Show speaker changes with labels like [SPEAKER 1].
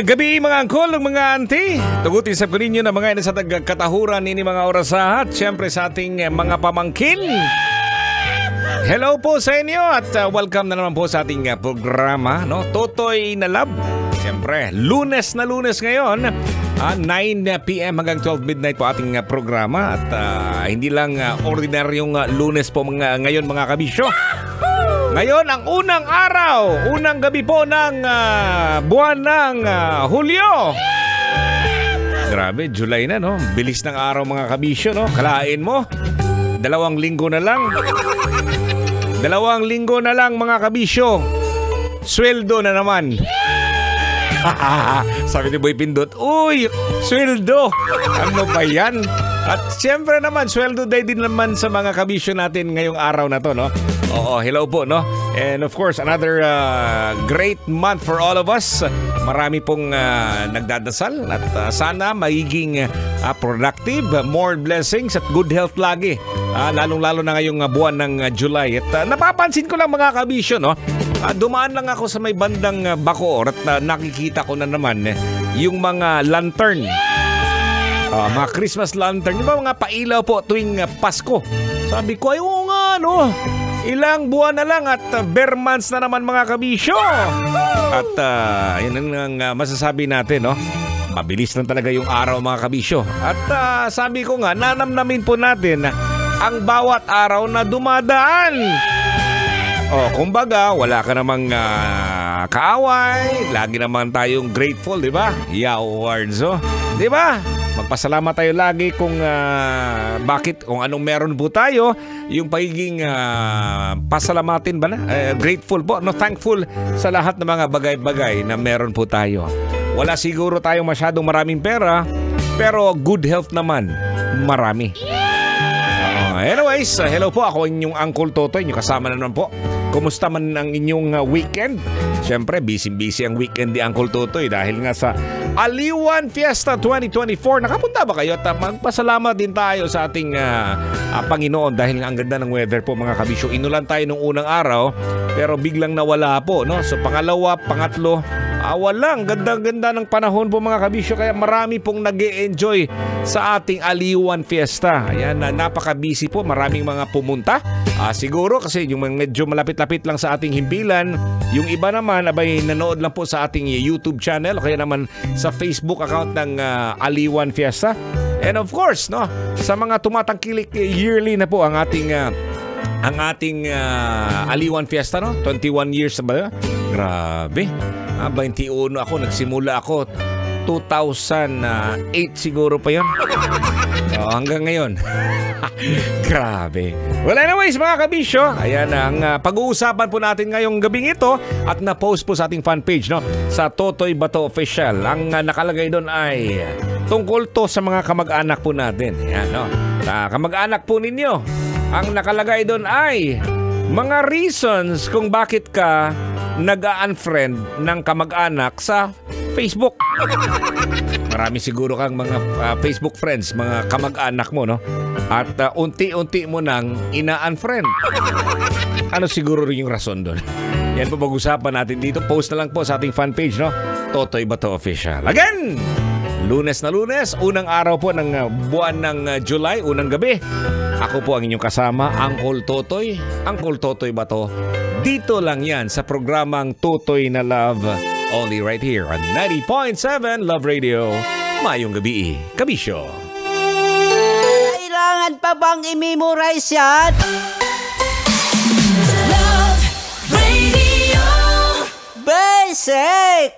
[SPEAKER 1] gabi mga angkol, mga auntie. Tugutin sa kuninyo na mga ina sa tagkatahuran ini mga orasahat. Siyempre sa ating mga pamangkin. Hello po sa inyo at welcome na naman po sa ating programa, no? Totoy na Love. Siyempre, lunes na lunes ngayon. 9 p.m. hanggang 12 midnight po ating programa. At hindi lang ordinaryong lunes po ngayon mga kabisyo. Ngayon ang unang araw, unang gabi po ng buwan ng Hulyo. Grabe, July na, no? Bilis ng araw mga kabisyo, no? Kalain mo, 2 linggo na lang. 2 linggo na lang mga kabisyo. Sweldo na naman. Sabi ni Boy Pindot, uy, sweldo. Ano ba yan? At siyempre naman, sweldo day din naman sa mga kabisyo natin ngayong araw na to, no? Oo, hello po, no? And of course, another great month for all of us. Marami pong nagdadasal at sana magiging productive, more blessings at good health lagi. Lalong-lalo na ngayong buwan ng July. At napapansin ko lang mga kabisyo, no? Dumaan lang ako sa may bandang Bacoor at nakikita ko na naman yung mga lantern. Mga Christmas lantern. Di ba mga pailaw po tuwing Pasko? Sabi ko, ay oo nga, no? Ilang buwan na lang at bare months na naman mga kabisyo. At yun ang masasabi natin, no? Mabilis lang talaga yung araw mga kabisyo. At sabi ko nga, nanamnamin po natin ang bawat araw na dumadaan. Kumbaga, wala ka namang kaaway. Lagi naman tayong grateful, di ba? Yeah, awards, di ba? Magpasalamat tayo lagi kung bakit, kung anong meron po tayo. Yung pagiging pasalamatin ba na? Grateful po, no? Thankful sa lahat ng mga bagay-bagay na meron po tayo. Wala siguro tayong masyadong maraming pera, pero good health naman, marami. Anyways, hello po. Ako inyong Uncle Totoy. Inyong kasama na naman po. Kumusta man ang inyong weekend? Siyempre, busy-busy ang weekend ni Uncle Totoy dahil nga sa Aliwan Fiesta 2024. Nakapunta ba kayo? At magpasalamat din tayo sa ating Panginoon dahil nga ang ganda ng weather po mga kabisyo. Inulan tayo nung unang araw pero biglang nawala po, no? So pangalawa, pangatlo, walang ganda-ganda ng panahon po mga kabisyo. Kaya marami pong nag-e-enjoy sa ating Aliwan Fiesta. Ayan, napaka-busy po. Maraming mga pumunta. Siguro kasi yung medyo malapit-lapit lang sa ating himpilan. Yung iba naman, abay, nanood lang po sa ating YouTube channel. Kaya naman sa Facebook account ng Aliwan Fiesta. And of course, no, sa mga tumatangkilik yearly na po ang ating Aliwan Fiesta, no? 21 years na ba? Grabe. 21 ako, nagsimula ako 2008 siguro pa yun. Hanggang ngayon. Grabe. Well anyways mga kabisyo, ayan ang pag-uusapan po natin ngayong gabing ito at na-post po sa ating fan page, no? Sa Totoy Bato Official. Ang nakalagay doon ay tungkol to sa mga kamag-anak po natin. Ayan, no? Kamag-anak po ninyo. Ang nakalagay doon ay mga reasons kung bakit ka nag-unfriend ng kamag-anak sa Facebook. Marami siguro kang mga Facebook friends, mga kamag-anak mo, no? At unti-unti mo nang ina-unfriend. Ano siguro rin yung rason doon? Yan po pag-usapan natin dito. Post na lang po sa ating fan page, no? Totoy Bato Official. Again! Lunes na lunes, unang araw po ng buwan ng July, unang gabi. Ako po ang inyong kasama, Uncle Totoy. Uncle Totoy Bato. Dito lang yan sa programang Totoy na Love. Only right here on 90.7 Love Radio. Mayong gabi, kabisyo.
[SPEAKER 2] Kailangan pa bang i-memorize yan? Love Radio Basic!